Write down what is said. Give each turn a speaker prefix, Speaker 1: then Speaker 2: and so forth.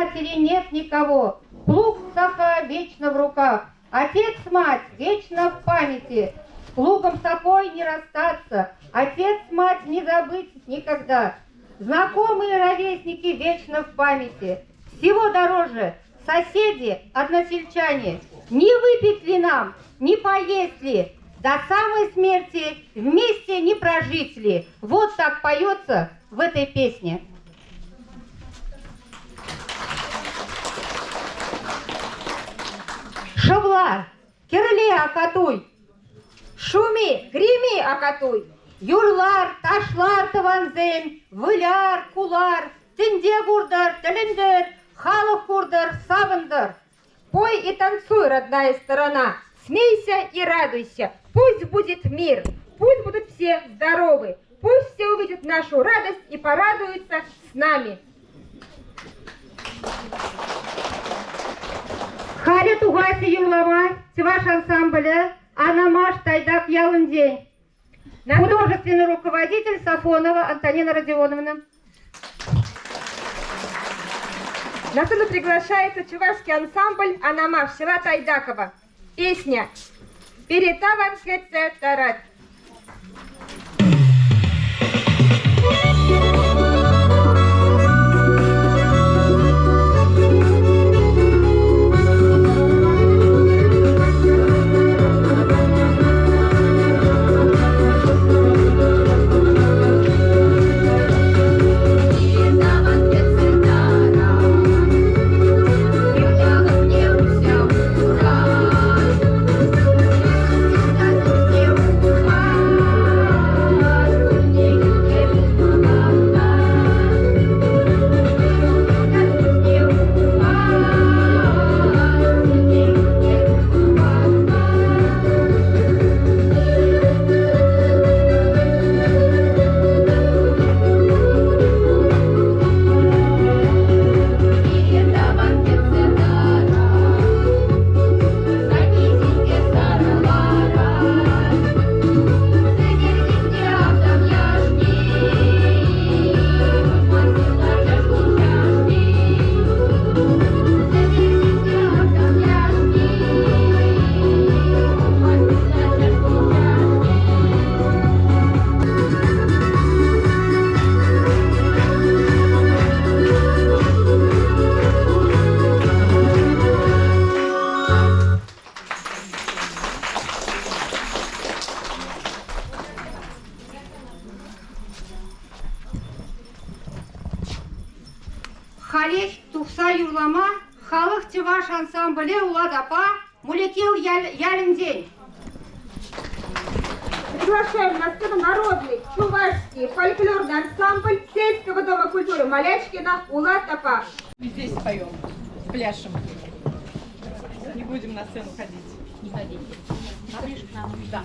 Speaker 1: матери нет никого, плуг саха вечно в руках, отец-мать вечно в памяти, с плугом сахой не расстаться, отец-мать не забыть никогда, знакомые ровесники вечно в памяти, всего дороже соседи, односельчане, не выпить ли нам, не поесть ли, до самой смерти вместе не прожить ли. Вот так поется в этой песне. Шавла, кирле акатуй, шуми, греми акатуй, юрлар, ташлар таванзем, выляр, кулар, тенде гурдар, талендер, халық курдар, савандар.
Speaker 2: Пой и танцуй, родная сторона, смейся и радуйся, пусть будет мир, пусть будут все здоровы, пусть все увидят нашу радость и порадуются с нами.
Speaker 1: Халя тугайся юрлама, ваш ансамбля, Анамаш Тайдак Ялын день. Художественный руководитель Сафонова Антонина Родионовна.
Speaker 2: На сцену приглашается чувашский ансамбль «Анамаш» села Тайдакова. Песня «Перетаван хеце тарать».
Speaker 1: Халеш тухса юрлама, халық чеваш ансамбле уладапа, мулекил ялин день.
Speaker 2: Приглашаем на сцену народный чувашский фольклорный ансамбль сельского дома культуры Малячкина «Улад-Апа».
Speaker 3: Здесь поем, пляшем. Не будем на сцену ходить.
Speaker 4: Не ходите. Ближе к нам. Да.